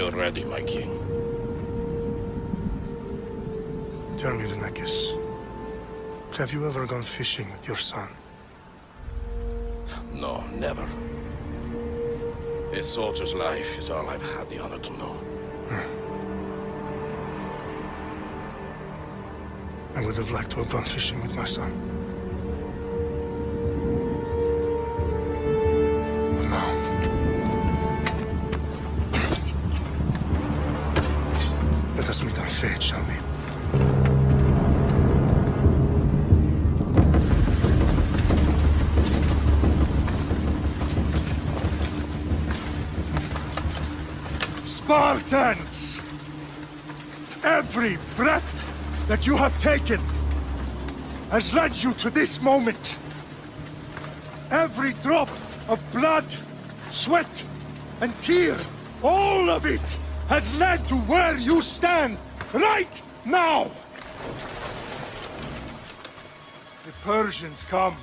you're ready, my king. Tell me, Denakis, have you ever gone fishing with your son? No, never. A soldier's life is all I've had the honor to know. I would have liked to have gone fishing with my son. But now... Let us meet on fate, shall we? Spartans! Every breath that you have taken has led you to this moment. Every drop of blood, sweat, and tear, all of it has led to where you stand right now. The Persians come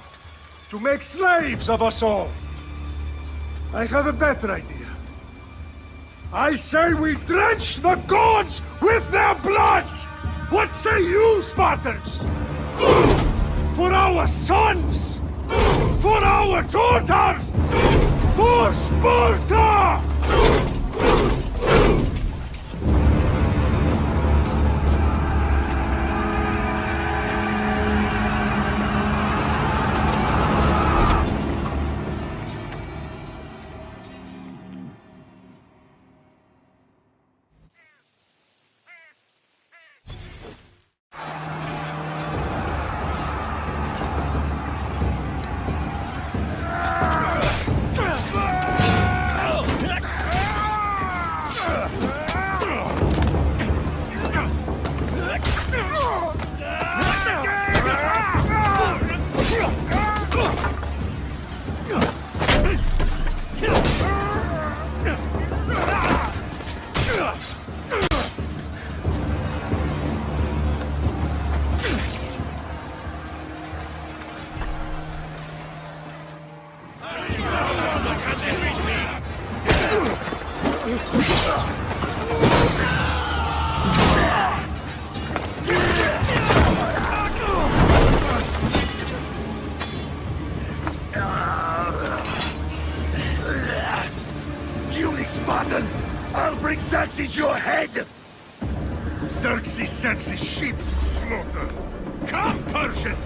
to make slaves of us all. I have a better idea. I say we drench the gods with their blood! What say you, Spartans? For our sons! For our daughters! For Sparta! Spartan! I'll bring Xerxes your head! Xerxes sends his sheep slaughter. Come, Persian!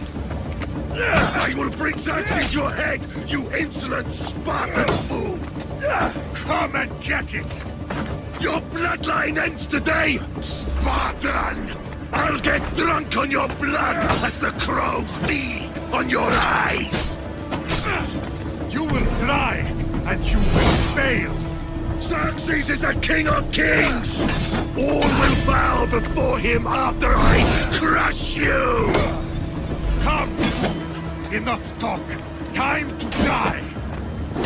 I will bring Xerxes your head, you insolent Spartan fool! Come and get it! Your bloodline ends today, Spartan! I'll get drunk on your blood as the crows feed on your eyes! You will try, and you will fail! Xerxes is the king of kings! All will bow before him after I crush you! Come! Enough talk! Time to die!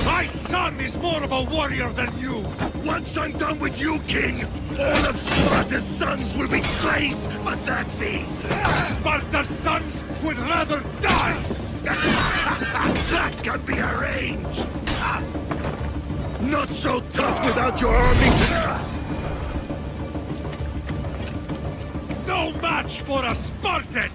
My son is more of a warrior than you! Once I'm done with you, king, all of Sparta's sons will be slaves for Xerxes! Sparta's sons would rather die! That can be arranged! Not so tough without your army to... No match for a Spartan!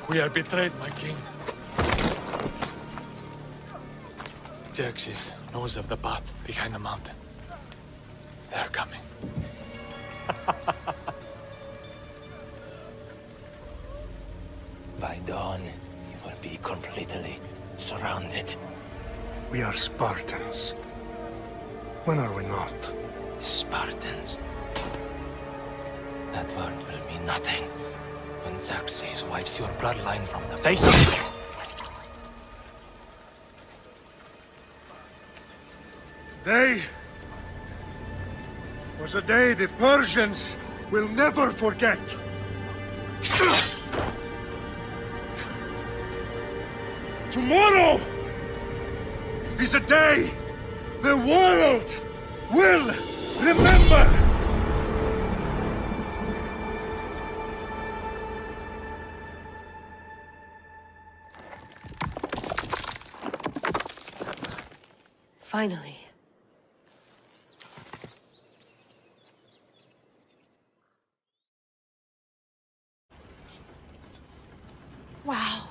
We are betrayed, my king. Xerxes knows of the path behind the mountain. They are coming. By dawn, you will be completely surrounded. We are Spartans. When are we not? Spartans. That word will mean nothing when Xerxes wipes your bloodline from the face of the... Today was a day the Persians will never forget. Tomorrow is a day the world will remember! Finally. Wow,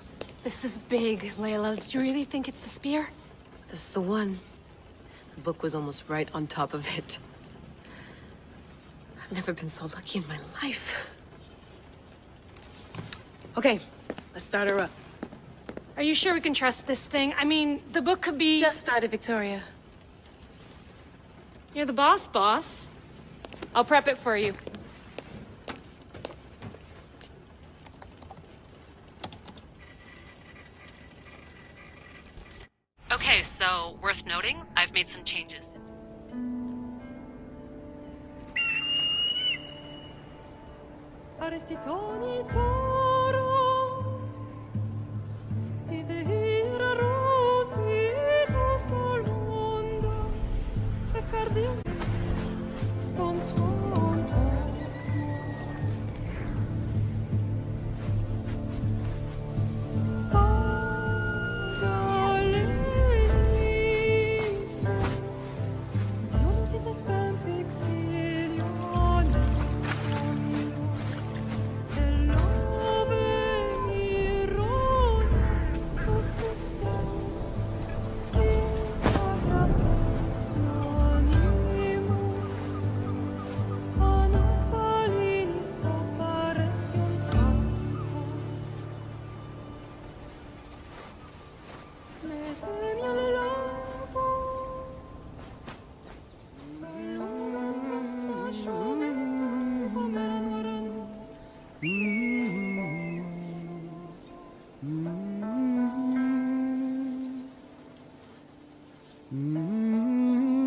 this is big, Layla. Did you really think it's the spear? This is the one. The book was almost right on top of it. I've never been so lucky in my life. Okay, let's start her up. Are you sure we can trust this thing? I mean, the book could be... Just started, Victoria. You're the boss. I'll prep it for you. Okay, so worth noting, I've made some changes.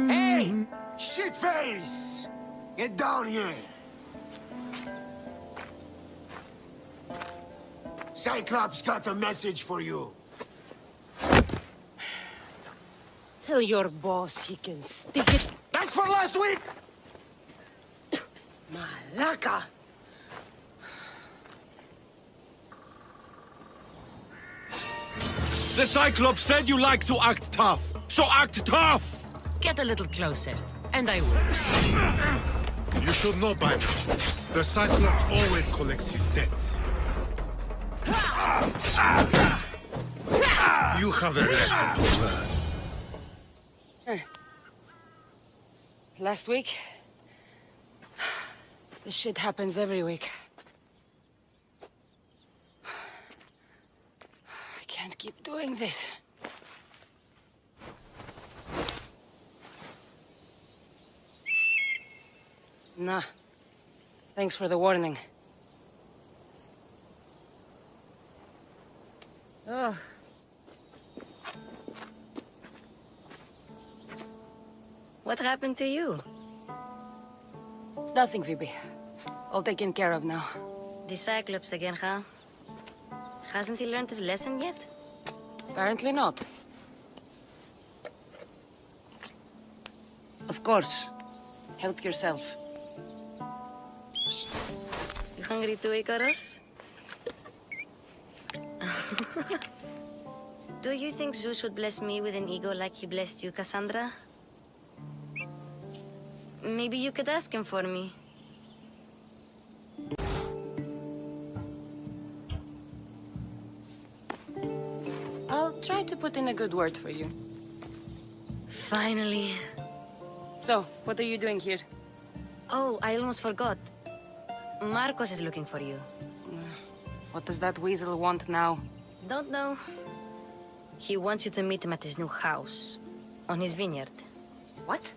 Hey! Shitface! Get down here! Cyclops got a message for you. Tell your boss he can stick it. That's for last week! Malaka! The Cyclops said you like to act tough, so act tough! Get a little closer, and I will. You should know by now. The Cyclops always collects his debts. You have a lesson to learn. Last week? This shit happens every week. I can't keep doing this. Nah. Thanks for the warning. Oh. What happened to you? It's nothing, Phoebe. All taken care of now. The Cyclops again, huh? Hasn't he learned his lesson yet? Apparently not. Of course. Help yourself. You hungry too, Icarus? Do you think Zeus would bless me with an ego like he blessed you, Cassandra? Maybe you could ask him for me. I'll try to put in a good word for you. Finally. So, what are you doing here? Oh, I almost forgot. Marcos is looking for you. What does that weasel want now? Don't know. He wants you to meet him at his new house. On his vineyard. What?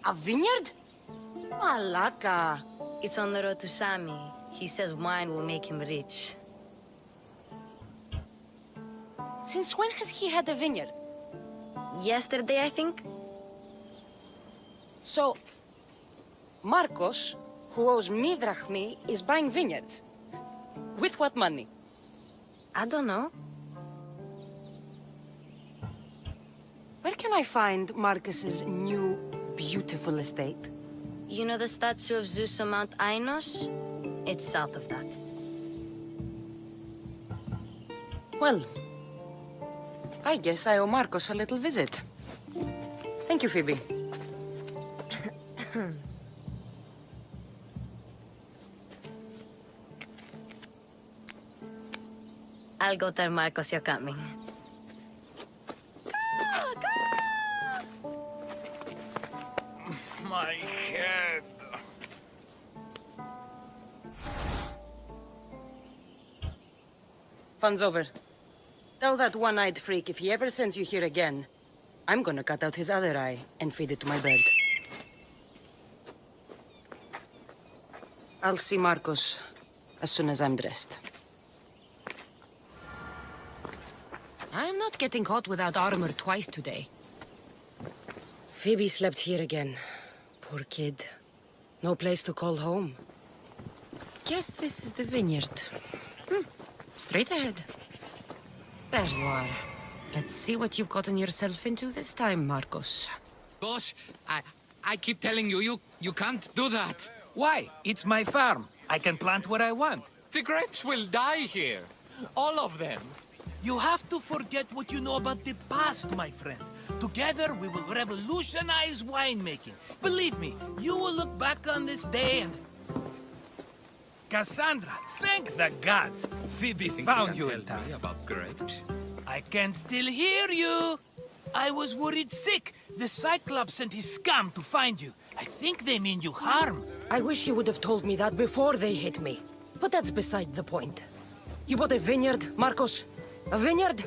A vineyard? Malaka. It's on the road to Sami. He says wine will make him rich. Since when has he had a vineyard? Yesterday, I think? So, Marcos, who owes me drachmi, is buying vineyards. With what money? I don't know. I find Marcus's new, beautiful estate? You know the statue of Zeus on Mount Ainos? It's south of that. Well, I guess I owe Marcus a little visit. Thank you, Phoebe. I'll go tell Marcos you're coming. My head. Fun's over. Tell that one-eyed freak if he ever sends you here again, I'm gonna cut out his other eye and feed it to my bird. I'll see Marcos as soon as I'm dressed. I'm not getting caught without armor twice today. Phoebe slept here again. Poor kid. No place to call home. Guess this is the vineyard. Straight ahead. There you are. Let's see what you've gotten yourself into this time, Marcos. Boss, I keep telling you, you can't do that. Why? It's my farm. I can plant what I want. The grapes will die here. All of them. You have to forget what you know about the past, my friend. Together, we will revolutionize winemaking. Believe me, you will look back on this day and... Cassandra, thank the gods! Phoebe found you in time. About grapes? I can still hear you! I was worried sick. The Cyclops sent his scum to find you. I think they mean you harm. I wish you would have told me that before they hit me. But that's beside the point. You bought a vineyard, Marcos? A vineyard?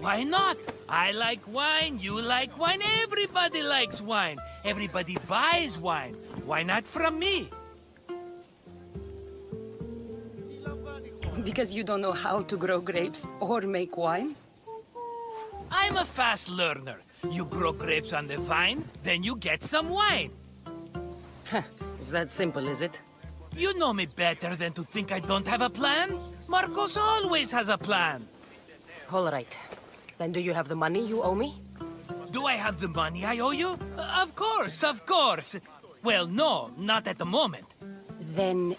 Why not? I like wine, you like wine, everybody likes wine. Everybody buys wine. Why not from me? Because you don't know how to grow grapes or make wine? I'm a fast learner. You grow grapes on the vine, then you get some wine. Is that simple, is it? You know me better than to think I don't have a plan. Marcos always has a plan. All right. Then do you have the money you owe me? Do I have the money I owe you? Of course, of course. Well, no, not at the moment. Then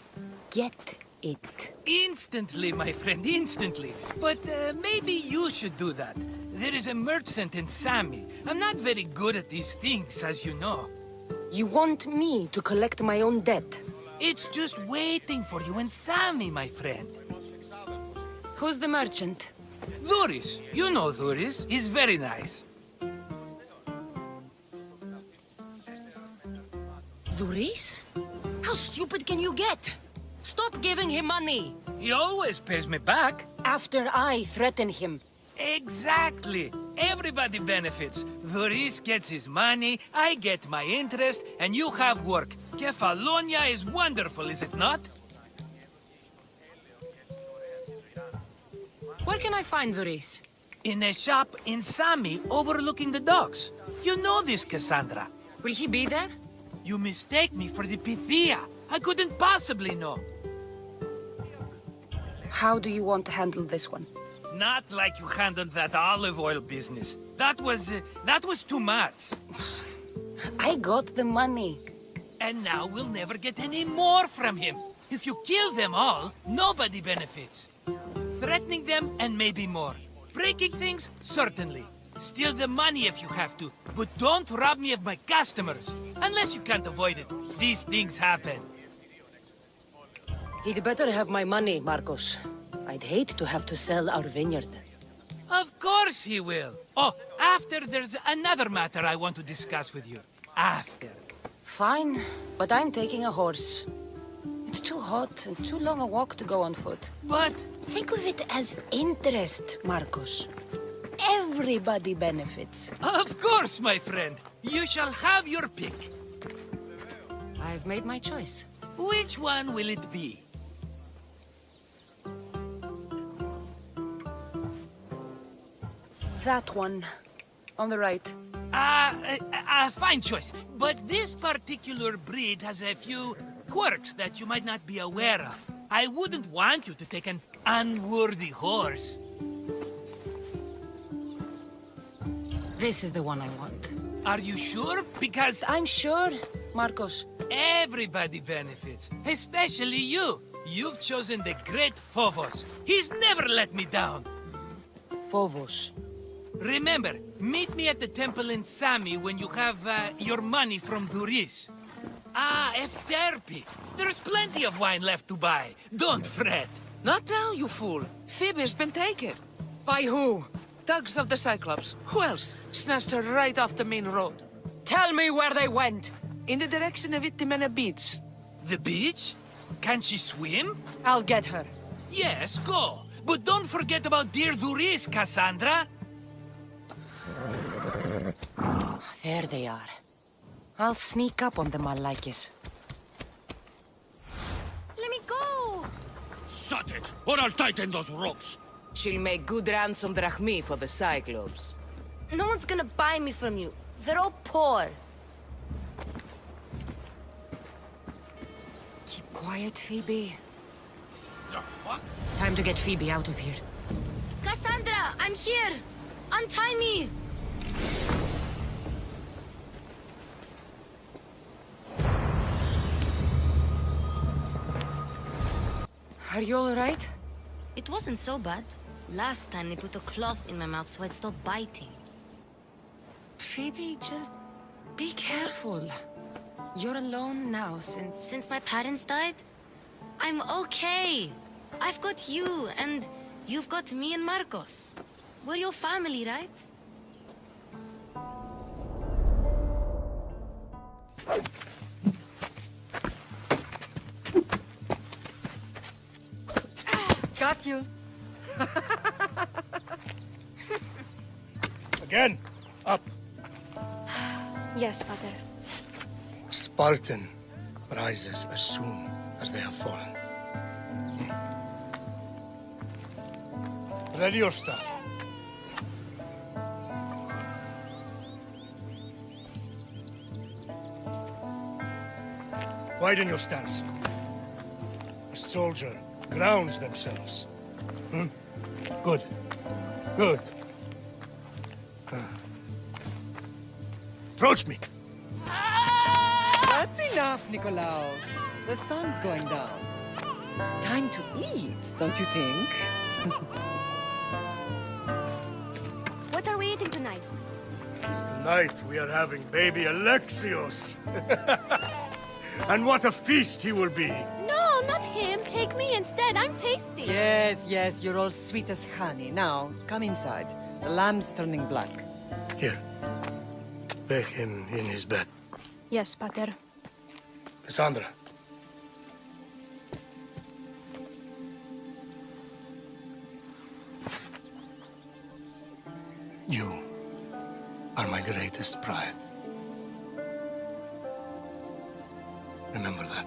get it. Instantly, my friend, instantly. But maybe you should do that. There is a merchant in Sami. I'm not very good at these things, as you know. You want me to collect my own debt? It's just waiting for you in Sami, my friend. Who's the merchant? Duris. You know Duris. He's very nice. Duris? How stupid can you get? Stop giving him money! He always pays me back. After I threaten him. Exactly. Everybody benefits. Duris gets his money, I get my interest, and you have work. Kefalonia is wonderful, is it not? Where can I find Duris? In a shop in Sami overlooking the docks. You know this, Cassandra. Will he be there? You mistake me for the Pythia. I couldn't possibly know. How do you want to handle this one? Not like you handled that olive oil business. That was too much. I got the money. And now we'll never get any more from him. If you kill them all, nobody benefits. Threatening them, and maybe more. Breaking things, certainly. Steal the money if you have to, but don't rob me of my customers. Unless you can't avoid it. These things happen. He'd better have my money, Marcos. I'd hate to have to sell our vineyard. Of course he will. Oh, after there's another matter I want to discuss with you. After. Fine, but I'm taking a horse. It's too hot and too long a walk to go on foot. But... think of it as interest, Marcos. Everybody benefits. Of course, my friend. You shall have your pick. I've made my choice. Which one will it be? That one. On the right. Fine choice. But this particular breed has a few quirks that you might not be aware of. I wouldn't want you to take an unworthy horse. This is the one I want. Are you sure? Because I'm sure, Marcos. everybody benefits, especially you. You've chosen the great Phobos. He's never let me down. Phobos. Remember, meet me at the temple in Sami when you have your money from Duris. Ah, Efterpi. There's plenty of wine left to buy. Don't fret. Not now, you fool. Phoebe's been taken. By who? Thugs of the Cyclops. Who else? Snatched her right off the main road. Tell me where they went. In the direction of Itimena Beach. The beach? Can she swim? I'll get her. Yes, go. But don't forget about dear Duris, Cassandra. There they are. I'll sneak up on them, Malakis. Let me go! Shut it, or I'll tighten those ropes. She'll make good ransom drachmi for the Cyclops. No one's gonna buy me from you. They're all poor. Keep quiet, Phoebe. The fuck? Time to get Phoebe out of here. Cassandra, I'm here! Untie me! Are you all right? It wasn't so bad. Last time they put a cloth in my mouth so I'd stop biting. Phoebe, just be careful. You're alone now Since my parents died? I'm okay. I've got you, and you've got me and Marcos. We're your family, right? Got you. Again, up. Yes, Father. A Spartan rises as soon as they have fallen. Ready your staff. Widen your stance. A soldier grounds themselves. Good. Good. Approach me. That's enough, Nikolaos. The sun's going down. Time to eat, don't you think? What are we eating tonight? Tonight we are having baby Alexios. And what a feast he will be. No, not him. Take me instead. I'm tasty. Yes, yes, you're all sweet as honey. Now, come inside. The lamb's turning black. Here. Lay him in his bed. Yes, Pater. Cassandra. You are my greatest pride. Remember that.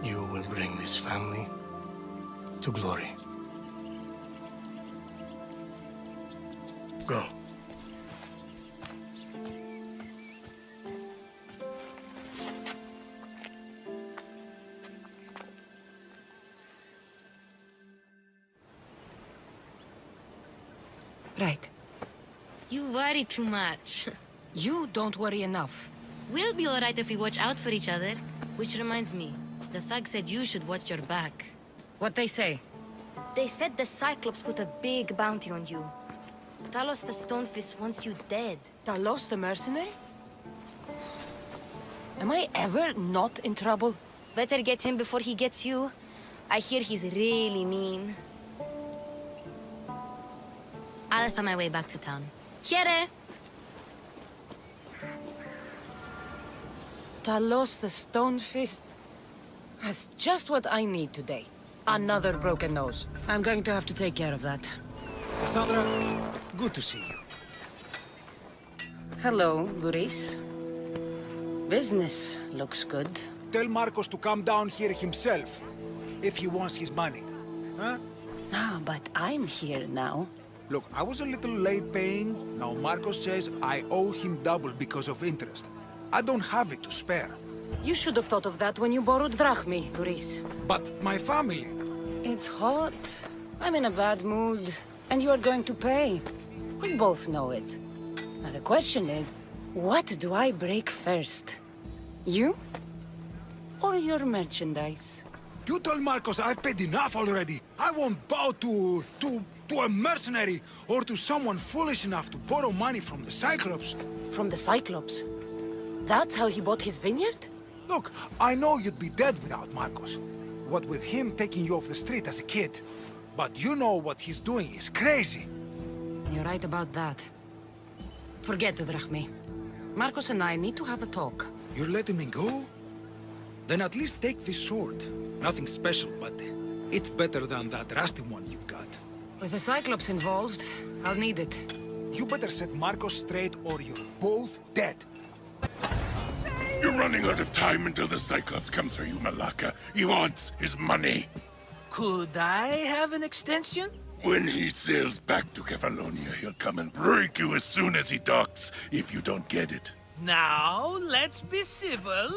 You will bring this family to glory. Go. Right. You worry too much. You don't worry enough. We'll be alright if we watch out for each other. Which reminds me, the thug said you should watch your back. What they say? They said the Cyclops put a big bounty on you. Talos the Stonefist wants you dead. Talos the mercenary? Am I ever not in trouble? Better get him before he gets you. I hear he's really mean. I'll find my way back to town. Here! Talos the Stonefist? That's just what I need today. Another broken nose. I'm going to have to take care of that. Cassandra, good to see you. Hello, Luris. Business looks good. Tell Marcos to come down here himself, if he wants his money. Huh? Ah, but I'm here now. Look, I was a little late paying. Now Marcos says I owe him double because of interest. I don't have it to spare. You should have thought of that when you borrowed drachmi, Luris. But my family... It's hot. I'm in a bad mood. And you are going to pay. We both know it. Now the question is, what do I break first? You? Or your merchandise? You told Marcos I've paid enough already. I won't bow to a mercenary or to someone foolish enough to borrow money from the Cyclops. From the Cyclops? That's how he bought his vineyard? Look, I know you'd be dead without Marcos. What with him taking you off the street as a kid. But you know what he's doing is crazy. You're right about that. Forget the drachmi. Marcos and I need to have a talk. You're letting me go? Then at least take this sword. Nothing special, but it's better than that rusty one you've got. With the Cyclops involved, I'll need it. You better set Marcos straight or you're both dead. You're running out of time until the Cyclops comes for you, Malaka. He wants his money. Could I have an extension? When he sails back to Kefalonia, he'll come and break you as soon as he docks, if you don't get it. Now, let's be civil.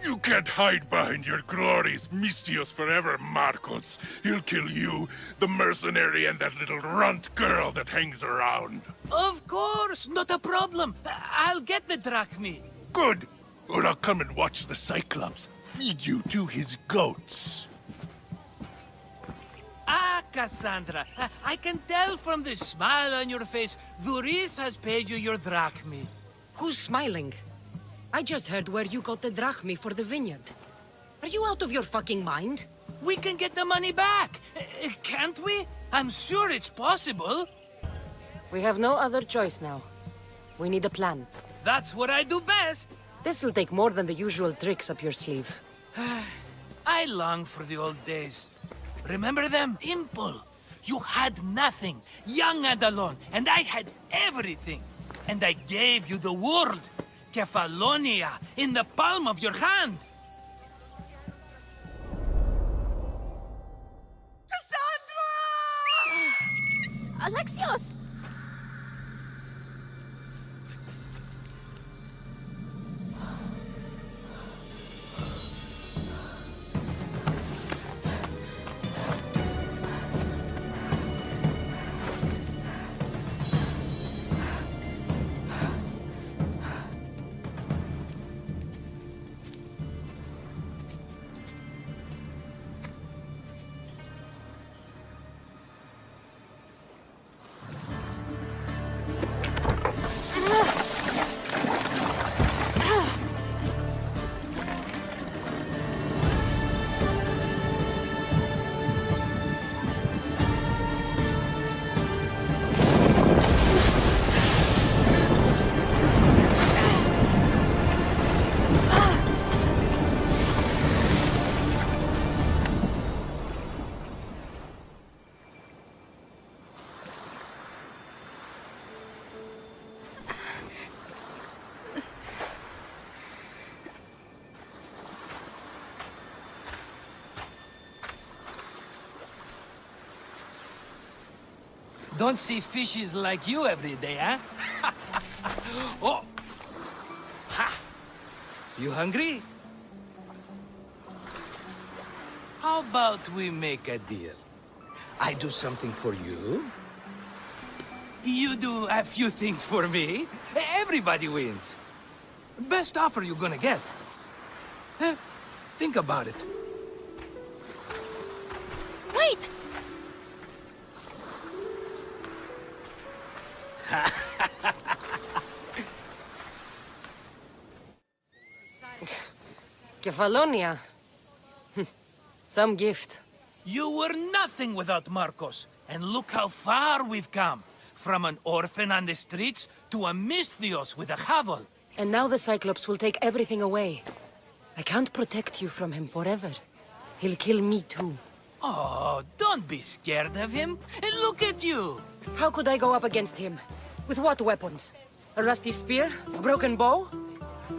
You can't hide behind your glories, Mistios forever, Marcos. He'll kill you, the mercenary, and that little runt girl that hangs around. Of course, not a problem. I'll get the drachmi. Good. Or I'll come and watch the Cyclops feed you to his goats. Ah, Cassandra, I can tell from the smile on your face, Duris has paid you your drachmi. Who's smiling? I just heard where you got the drachmi for the vineyard. Are you out of your fucking mind? We can get the money back, can't we? I'm sure it's possible. We have no other choice now. We need a plan. That's what I do best. This will take more than the usual tricks up your sleeve. I long for the old days. Remember them? Simple. You had nothing, young and alone, and I had everything. And I gave you the world. Kefalonia, in the palm of your hand. Cassandra! Alexios! Don't see fishes like you every day, huh? Oh! Ha! You hungry? How about we make a deal? I do something for you. You do a few things for me. Everybody wins. Best offer you're gonna get. Think about it. Wait! Kefalonia. Some gift. You were nothing without Marcos, and look how far we've come. From an orphan on the streets to a Misthios with a hovel. And now the Cyclops will take everything away. I can't protect you from him forever. He'll kill me too. Oh, don't be scared of him. And look at you. How could I go up against him? With what weapons? A rusty spear? A broken bow?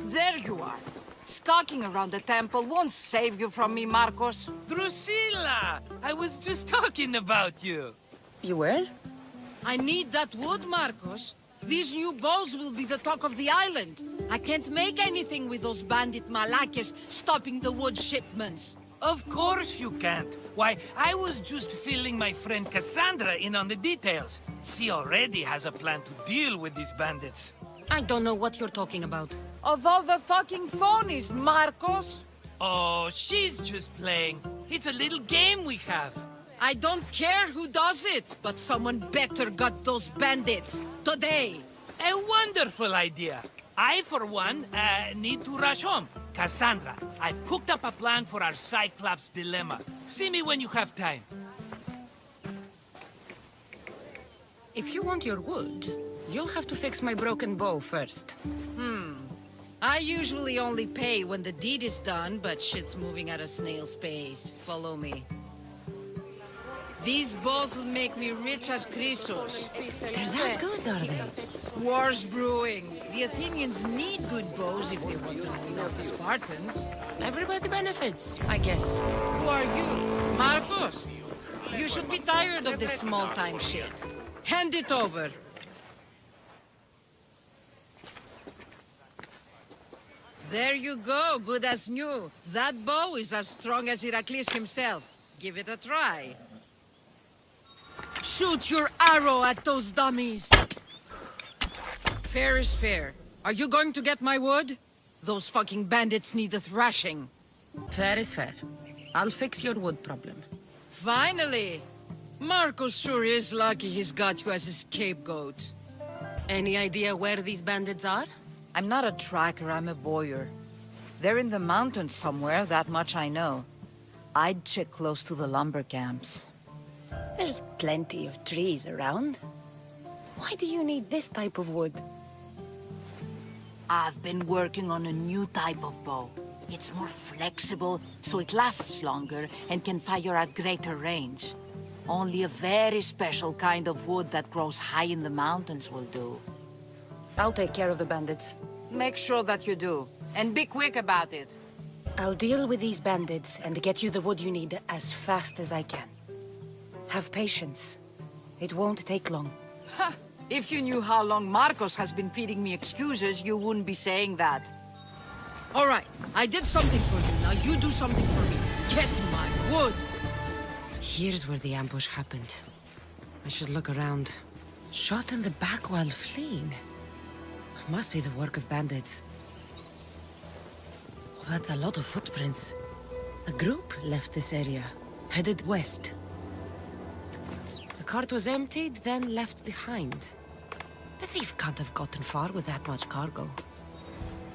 There you are. Skulking around the temple won't save you from me, Marcos. Drusilla! I was just talking about you. You were? I need that wood, Marcos. These new bows will be the talk of the island. I can't make anything with those bandit malakes stopping the wood shipments. Of course you can't. Why, I was just filling my friend Cassandra in on the details. She already has a plan to deal with these bandits. I don't know what you're talking about. Of all the fucking phonies, Marcos! Oh, she's just playing. It's a little game we have. I don't care who does it, but someone better got those bandits. Today! A wonderful idea. I, for one, need to rush home. Cassandra, I've cooked up a plan for our Cyclops dilemma. See me when you have time. If you want your wood, you'll have to fix my broken bow first. I usually only pay when the deed is done, but shit's moving at a snail's pace. Follow me. These bows will make me rich as Chrysos. They're that good, are they? War's brewing. The Athenians need good bows if they want to hold off the Spartans. Everybody benefits, I guess. Who are you? Marcos? You should be tired of this small-time shit. Hand it over. There you go, good as new. That bow is as strong as Heracles himself. Give it a try. Shoot your arrow at those dummies! Fair is fair. Are you going to get my wood? Those fucking bandits need a thrashing. Fair is fair. I'll fix your wood problem. Finally! Marcos sure is lucky he's got you as his scapegoat. Any idea where these bandits are? I'm not a tracker, I'm a boyer. They're in the mountains somewhere, that much I know. I'd check close to the lumber camps. There's plenty of trees around. Why do you need this type of wood? I've been working on a new type of bow. It's more flexible, so it lasts longer and can fire at greater range. Only a very special kind of wood that grows high in the mountains will do. I'll take care of the bandits. Make sure that you do. And be quick about it. I'll deal with these bandits and get you the wood you need as fast as I can. Have patience. It won't take long. Ha! If you knew how long Marcos has been feeding me excuses, you wouldn't be saying that. All right, I did something for you. Now you do something for me. Get my wood! Here's where the ambush happened. I should look around. Shot in the back while fleeing. Must be the work of bandits. Oh, that's a lot of footprints. A group left this area, headed west. The cart was emptied, then left behind. The thief can't have gotten far with that much cargo.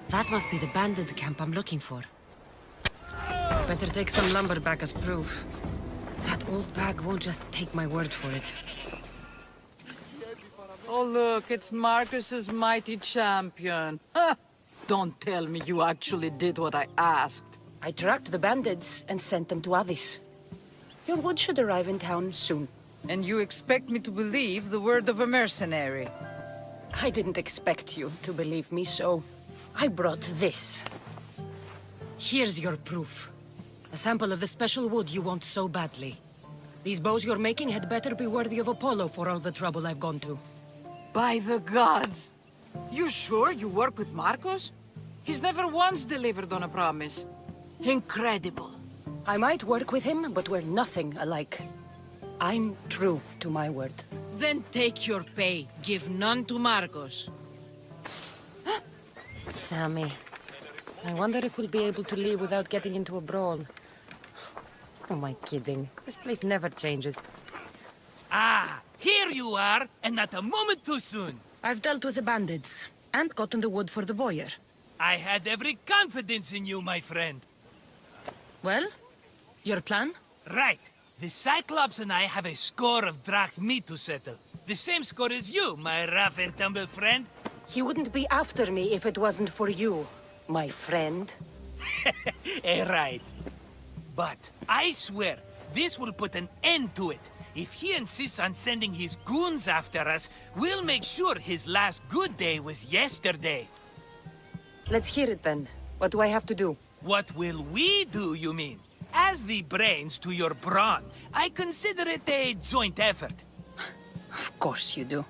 That must be the bandit camp I'm looking for. Better take some lumber back as proof. That old bag won't just take my word for it. Oh, look, it's Marcus's mighty champion. Ha! Don't tell me you actually did what I asked. I tracked the bandits and sent them to Odyssey. Your wood should arrive in town soon. And you expect me to believe the word of a mercenary? I didn't expect you to believe me, so I brought this. Here's your proof. A sample of the special wood you want so badly. These bows you're making had better be worthy of Apollo for all the trouble I've gone to. By the gods! You sure you work with Marcos? He's never once delivered on a promise. Incredible. I might work with him, but we're nothing alike. I'm true to my word. Then take your pay. Give none to Marcos. Sammy. I wonder if we'll be able to leave without getting into a brawl. Who am I kidding? This place never changes. Ah, here you are, and not a moment too soon. I've dealt with the bandits, and gotten the wood for the boyer. I had every confidence in you, my friend. Well, your plan? Right. The Cyclops and I have a score of drachmi to settle. The same score as you, my rough and tumble friend. He wouldn't be after me if it wasn't for you, my friend. Right. But I swear, this will put an end to it. If he insists on sending his goons after us, we'll make sure his last good day was yesterday. Let's hear it then. What do I have to do? What will we do, you mean? As the brains to your brawn, I consider it a joint effort. Of course you do.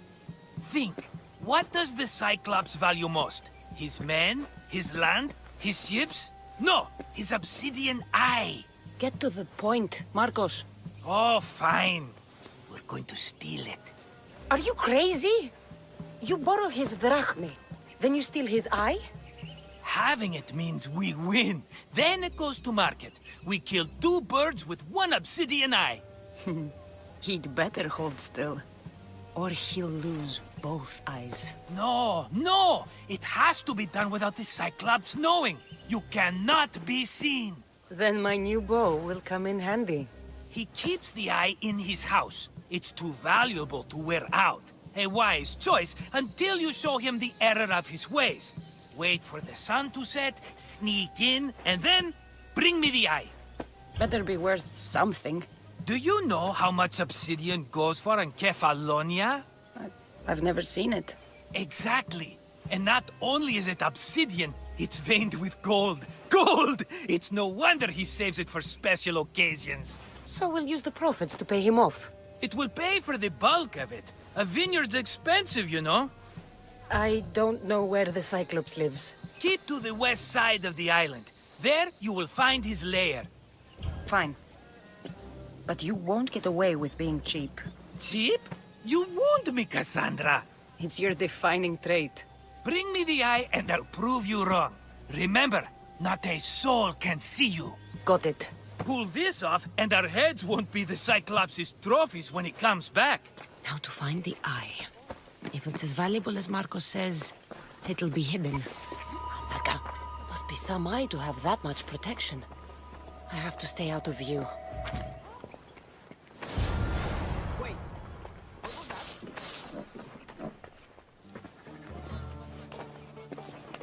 Think, what does the Cyclops value most? His men? His land? His ships? No, his obsidian eye. Get to the point, Marcos. Oh, fine. We're going to steal it. Are you crazy? You borrow his drachme, then you steal his eye? Having it means we win. Then it goes to market. We kill 2 birds with 1 obsidian eye. He'd better hold still, or he'll lose both eyes. No, no! It has to be done without the Cyclops knowing. You cannot be seen. Then my new bow will come in handy. He keeps the eye in his house. It's too valuable to wear out. A wise choice until you show him the error of his ways. Wait for the sun to set, sneak in, and then bring me the eye. Better be worth something. Do you know how much obsidian goes for in Kefalonia? I've never seen it. Exactly. And not only is it obsidian, it's veined with gold. Gold! It's no wonder he saves it for special occasions. So we'll use the profits to pay him off. It will pay for the bulk of it. A vineyard's expensive, you know. I don't know where the Cyclops lives. Keep to the west side of the island. There you will find his lair. Fine. But you won't get away with being cheap. Cheap? You wound me, Cassandra. It's your defining trait. Bring me the eye and I'll prove you wrong. Remember, not a soul can see you. Got it. Pull this off and our heads won't be the Cyclops' trophies when he comes back. Now to find the eye. If it's as valuable as Marcos says, it'll be hidden. Maka, must be some eye to have that much protection. I have to stay out of view. Wait.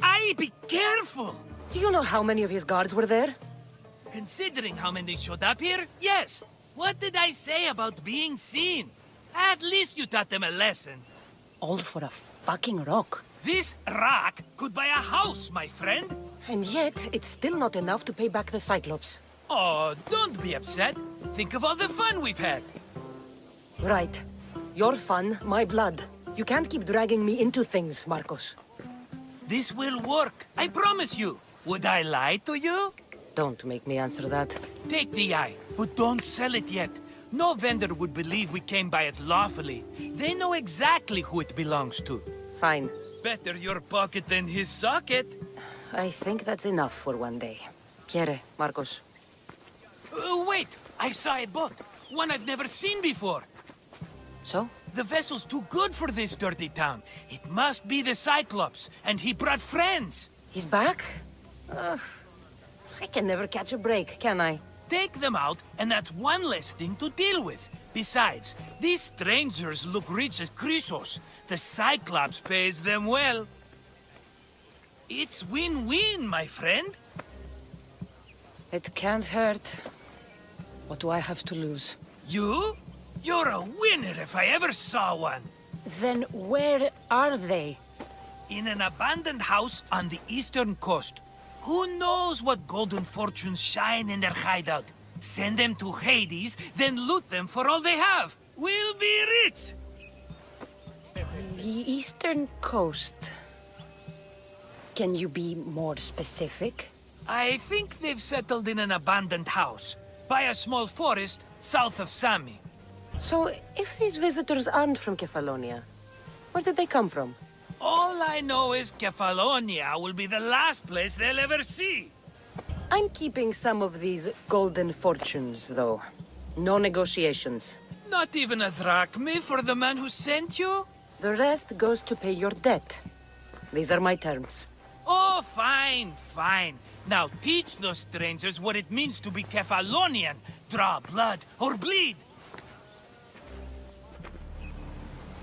Aye, be careful! Do you know how many of his guards were there? Considering how many showed up here, yes. What did I say about being seen? At least you taught them a lesson. All for a fucking rock. This rock could buy a house, my friend. And yet, it's still not enough to pay back the Cyclops. Oh, don't be upset. Think of all the fun we've had. Right. Your fun, my blood. You can't keep dragging me into things, Marcos. This will work, I promise you. Would I lie to you? Don't make me answer that. Take the eye, but don't sell it yet. No vendor would believe we came by it lawfully. They know exactly who it belongs to. Fine. Better your pocket than his socket. I think that's enough for one day. Quiere, Marcos. Wait! I saw a boat. One I've never seen before. So? The vessel's too good for this dirty town. It must be the Cyclops, and he brought friends. He's back? I can never catch a break, can I? Take them out, and that's one less thing to deal with. Besides, these strangers look rich as Chrysos. The Cyclops pays them well. It's win-win, my friend. It can't hurt. What do I have to lose? You? You're a winner if I ever saw one. Then where are they? In an abandoned house on the eastern coast. Who knows what golden fortunes shine in their hideout? Send them to Hades, then loot them for all they have. We'll be rich! The eastern coast. Can you be more specific? I think they've settled in an abandoned house, by a small forest south of Sami. So, if these visitors aren't from Kefalonia, where did they come from? All I know is Kefalonia will be the last place they'll ever see. I'm keeping some of these golden fortunes, though. No negotiations. Not even a drachme for the man who sent you? The rest goes to pay your debt. These are my terms. Oh, fine, fine. Now teach those strangers what it means to be Kefalonian. Draw blood or bleed.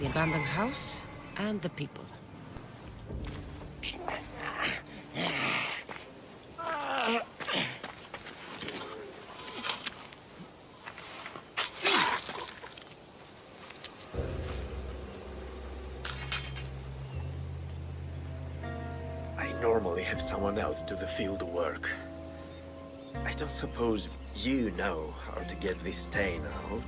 The abandoned house and the people. I normally have someone else do the field work. I don't suppose you know how to get this stain out.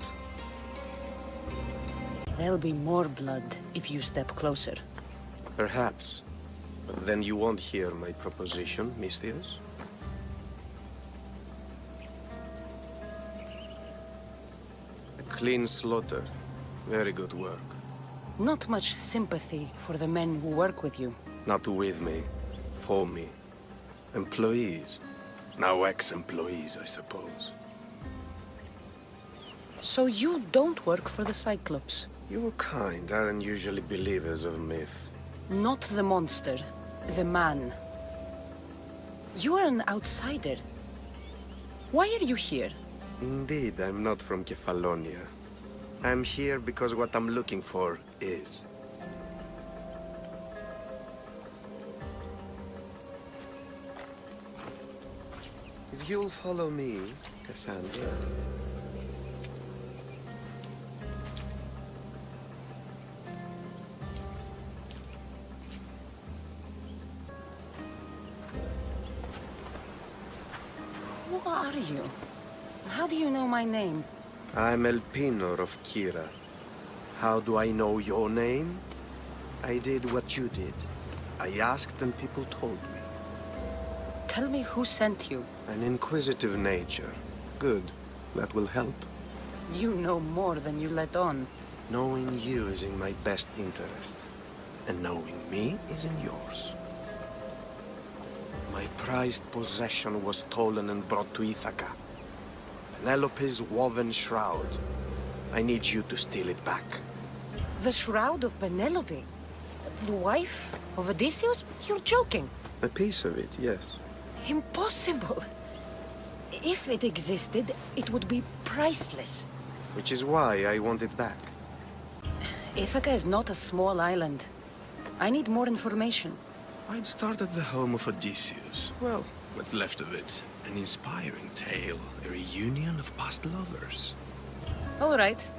There'll be more blood if you step closer. Perhaps. But then you won't hear my proposition, Mistius. Clean slaughter. Very good work. Not much sympathy for the men who work with you. Not with me. For me. Employees. Now ex-employees, I suppose. So you don't work for the Cyclops? Your kind aren't usually believers of myth. Not the monster. The man. You are an outsider. Why are you here? Indeed, I'm not from Kefalonia. I'm here because what I'm looking for is. If you'll follow me, Cassandra... Who are you? How do you know my name? I'm El Pinor of Kira. How do I know your name? I did what you did. I asked and people told me. Tell me who sent you. An inquisitive nature. Good. That will help. You know more than you let on. Knowing you is in my best interest. And knowing me is in yours. My prized possession was stolen and brought to Ithaca. Penelope's woven shroud. I need you to steal it back. The shroud of Penelope? The wife of Odysseus? You're joking. A piece of it, yes. Impossible. If it existed, it would be priceless. Which is why I want it back. Ithaca is not a small island. I need more information. I'd start at the home of Odysseus. Well, what's left of it? An inspiring tale, a reunion of past lovers. All right.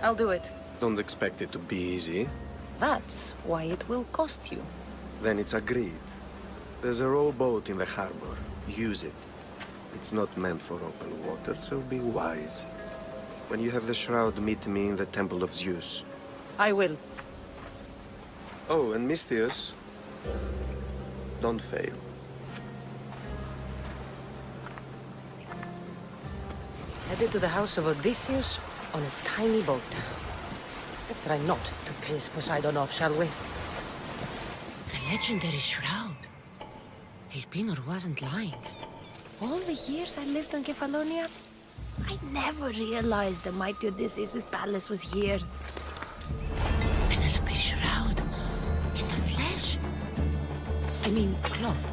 I'll do it. Don't expect it to be easy. That's why it will cost you. Then it's agreed. There's a rowboat in the harbor. Use it. It's not meant for open water, so be wise. When you have the shroud, meet me in the Temple of Zeus. I will. Oh, and Misthios, don't fail. Headed to the house of Odysseus on a tiny boat. Let's try not to piss Poseidon off, shall we? The legendary shroud. Elpinor wasn't lying. All the years I lived on Kefalonia, I never realized the mighty Odysseus' palace was here. Penelope's shroud. In the flesh? I mean, cloth.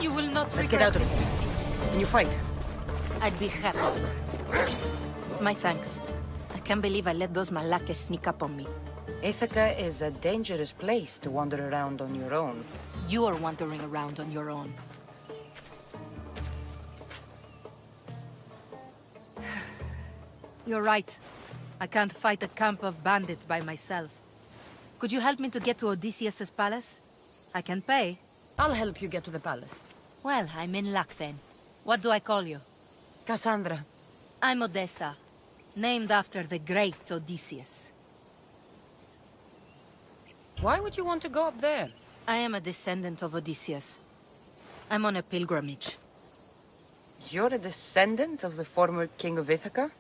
You will not Let's get out of here. Can you fight? I'd be happy. My thanks. I can't believe I let those Malakas sneak up on me. Ithaca is a dangerous place to wander around on your own. You're wandering around on your own. You're right. I can't fight a camp of bandits by myself. Could you help me to get to Odysseus' palace? I can pay. I'll help you get to the palace. Well, I'm in luck then. What do I call you? Cassandra. I'm Odessa, named after the great Odysseus. Why would you want to go up there? I am a descendant of Odysseus. I'm on a pilgrimage. You're a descendant of the former king of Ithaca?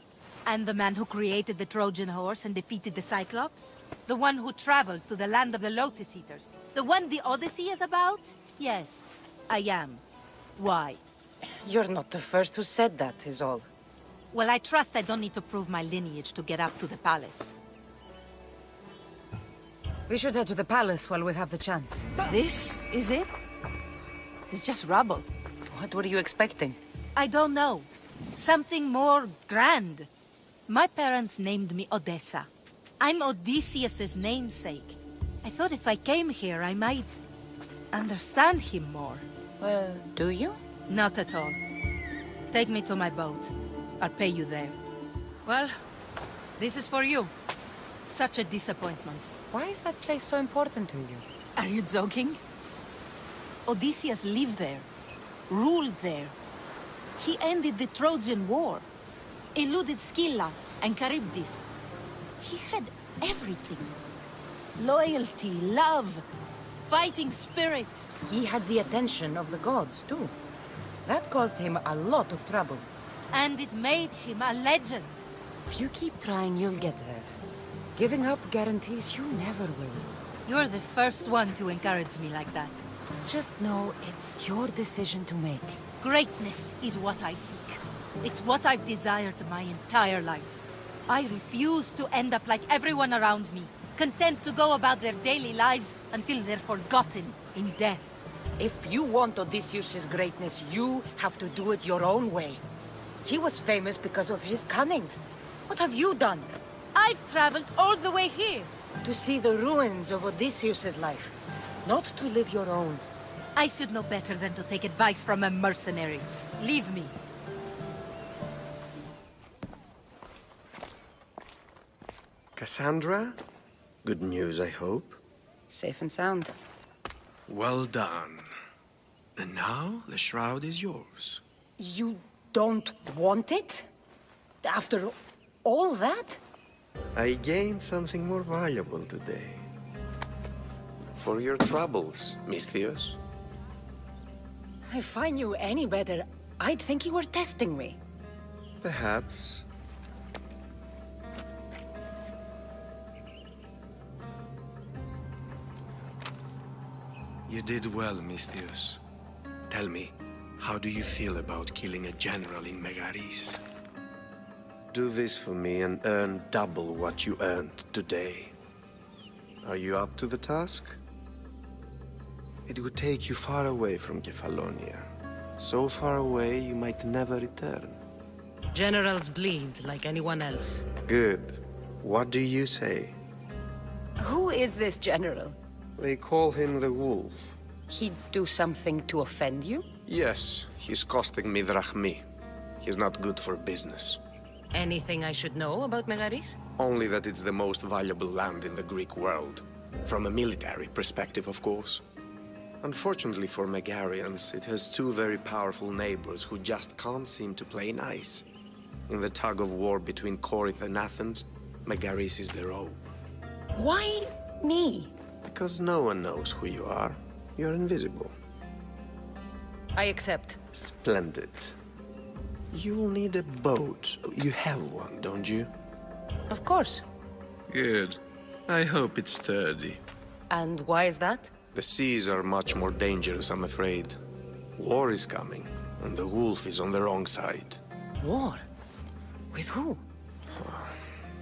And the man who created the Trojan horse and defeated the Cyclops? The one who traveled to the land of the Lotus Eaters? The one the Odyssey is about? Yes, I am. Why? You're not the first who said that, is all. Well, I trust I don't need to prove my lineage to get up to the palace. We should head to the palace while we have the chance. This is it? It's just rubble. What were you expecting? I don't know. Something more grand. My parents named me Odessa. I'm Odysseus' namesake. I thought if I came here, I might understand him more. Well, do you? Not at all. Take me to my boat. I'll pay you there. Well, this is for you. Such a disappointment. Why is that place so important to you? Are you joking? Odysseus lived there, ruled there. He ended the Trojan War, eluded Scylla and Charybdis. He had everything. Loyalty, love, fighting spirit. He had the attention of the gods, too. That caused him a lot of trouble. And it made him a legend. If you keep trying, you'll get there. Giving up guarantees you never will. You're the first one to encourage me like that. Just know it's your decision to make. Greatness is what I seek. It's what I've desired my entire life. I refuse to end up like everyone around me, content to go about their daily lives until they're forgotten in death. If you want Odysseus' greatness, you have to do it your own way. He was famous because of his cunning. What have you done? I've traveled all the way here. To see the ruins of Odysseus' life, not to live your own. I should know better than to take advice from a mercenary. Leave me. Cassandra? Good news, I hope. Safe and sound. Well done. And now, the shroud is yours. You don't want it? After all that? I gained something more valuable today. For your troubles, Misthios. If I knew any better, I'd think you were testing me. Perhaps. You did well, Misthios. Tell me, how do you feel about killing a general in Megaris? Do this for me and earn double what you earned today. Are you up to the task? It would take you far away from Kefalonia. So far away you might never return. Generals bleed like anyone else. Good. What do you say? Who is this general? They call him the Wolf. He'd do something to offend you? Yes, he's costing me drachmi. He's not good for business. Anything I should know about Megaris? Only that it's the most valuable land in the Greek world. From a military perspective, of course. Unfortunately for Megarians, it has two very powerful neighbors who just can't seem to play nice. In the tug of war between Corinth and Athens, Megaris is the rogue. Why me? Because no one knows who you are. You're invisible. I accept. Splendid. You'll need a boat. You have one, don't you? Of course. Good. I hope it's sturdy. And why is that? The seas are much more dangerous, I'm afraid. War is coming, and the wolf is on the wrong side. War? With who?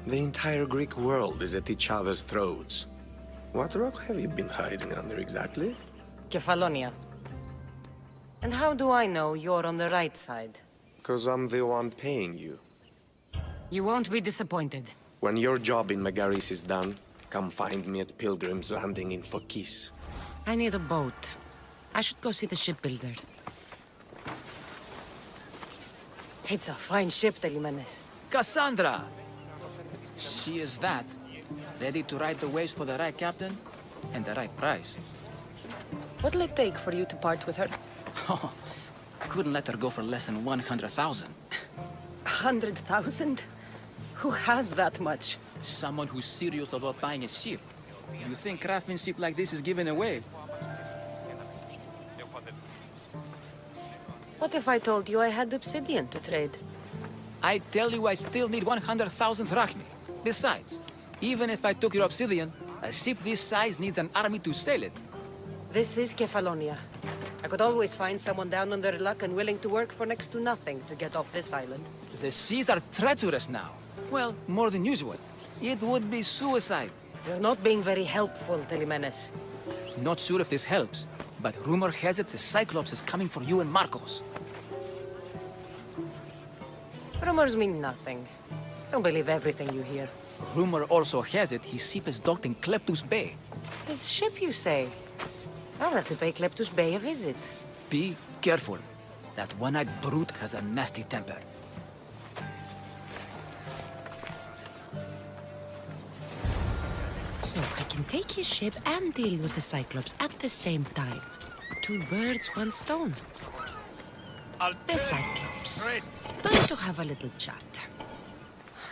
The entire Greek world is at each other's throats. What rock have you been hiding under exactly? Kefalonia. And how do I know you're on the right side? Because I'm the one paying you. You won't be disappointed. When your job in Megaris is done, come find me at Pilgrim's Landing in Phokis. I need a boat. I should go see the shipbuilder. It's a fine ship, Telimenes. Cassandra! She is that. Ready to ride the waves for the right captain and the right price. What'll it take for you to part with her? Oh, couldn't let her go for less than 100,000. 100,000? Who has that much? Someone who's serious about buying a ship. You think craftsmanship like this is given away? What if I told you I had obsidian to trade? I tell you I still need 100,000 drachmi. Besides, even if I took your obsidian, a ship this size needs an army to sail it. This is Kefalonia. I could always find someone down on their luck and willing to work for next to nothing to get off this island. The seas are treacherous now. Well, more than usual. It would be suicide. You're not being very helpful, Telimenes. Not sure if this helps, but rumor has it the Cyclops is coming for you and Marcos. Rumors mean nothing. Don't believe everything you hear. Rumor also has it his ship is docked in Kleptus Bay. His ship, you say? I'll have to pay Kleptus Bay a visit. Be careful. That one-eyed brute has a nasty temper. So I can take his ship and deal with the Cyclops at the same time. Two birds, one stone. The Cyclops. Time to have a little chat.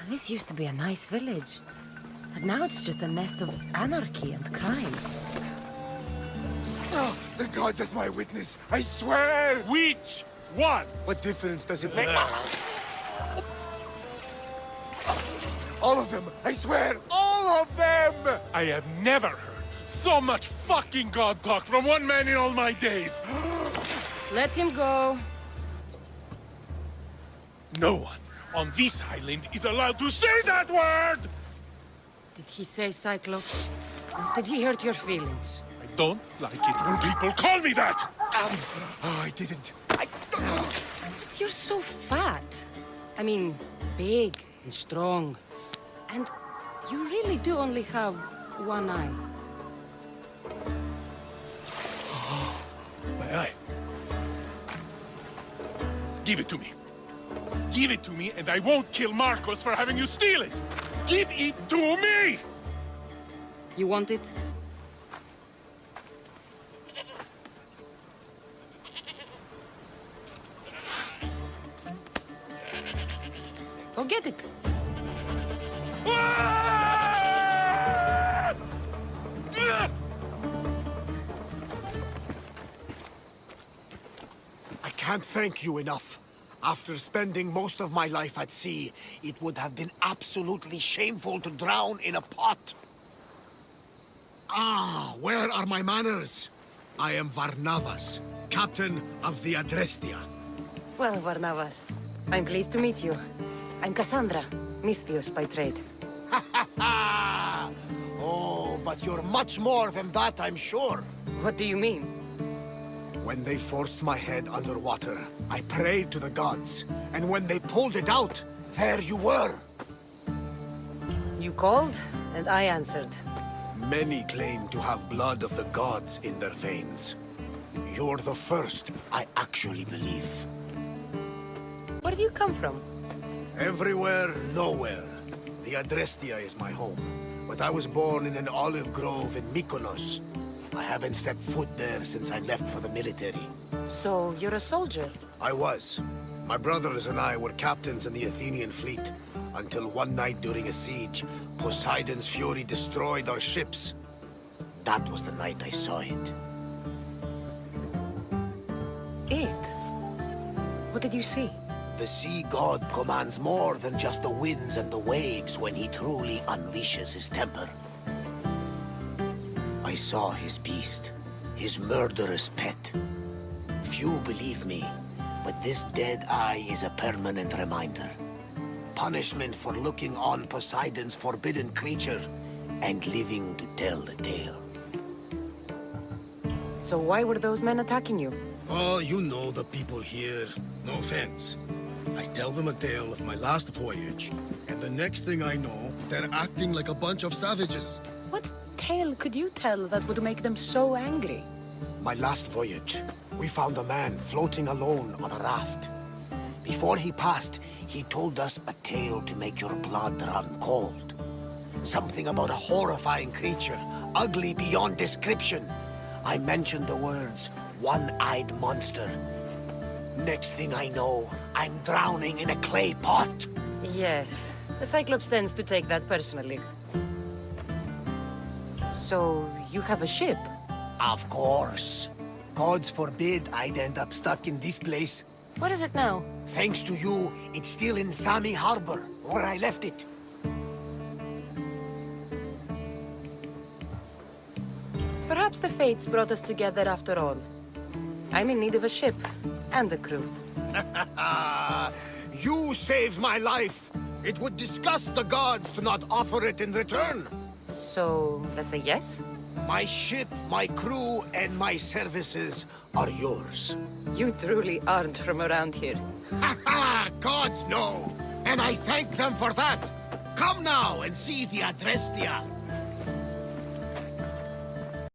This used to be a nice village. But now it's just a nest of anarchy and crime. Oh, the gods as my witness, I swear! Which one? What difference does it make? All of them! I swear, all of them! I have never heard so much fucking god talk from one man in all my days. Let him go. No one on this island is allowed to say that word! Did he say Cyclops? Did he hurt your feelings? I don't like it when people call me that! Oh, I didn't. But you're so fat. I mean, big and strong. And you really do only have one eye. My eye. Give it to me. Give it to me, and I won't kill Marcos for having you steal it! Give it to me! You want it? Go get it. I can't thank you enough. After spending most of my life at sea, it would have been absolutely shameful to drown in a pot. Ah, where are my manners? I am Varnavas, captain of the Adrestia. Well, Varnavas, I'm pleased to meet you. I'm Cassandra, Misthios by trade. Oh, but you're much more than that, I'm sure. What do you mean? When they forced my head underwater, I prayed to the gods. And when they pulled it out, there you were. You called, and I answered. Many claim to have blood of the gods in their veins. You're the first I actually believe. Where do you come from? Everywhere, nowhere. The Adrestia is my home. But I was born in an olive grove in Mykonos. I haven't stepped foot there since I left for the military. So, you're a soldier? I was. My brothers and I were captains in the Athenian fleet. Until one night during a siege, Poseidon's fury destroyed our ships. That was the night I saw it. It? What did you see? The sea god commands more than just the winds and the waves when he truly unleashes his temper. I saw his beast, his murderous pet. Few believe me, but this dead eye is a permanent reminder. Punishment for looking on Poseidon's forbidden creature and living to tell the tale. So why were those men attacking you? Oh, you know the people here. No offense. I tell them a tale of my last voyage, and the next thing I know, they're acting like a bunch of savages. What tale could you tell that would make them so angry? My last voyage, we found a man floating alone on a raft. Before he passed, he told us a tale to make your blood run cold. Something about a horrifying creature, ugly beyond description. I mentioned the words, one-eyed monster. Next thing I know, I'm drowning in a clay pot. Yes, the Cyclops tends to take that personally. So, you have a ship? Of course. Gods forbid I'd end up stuck in this place. What is it now? Thanks to you, it's still in Sami Harbor, where I left it. Perhaps the fates brought us together after all. I'm in need of a ship, and a crew. You saved my life! It would disgust the gods to not offer it in return! So, that's a yes? My ship, my crew, and my services are yours. You truly aren't from around here. Ha ha! Gods know! And I thank them for that! Come now and see the Adrestia!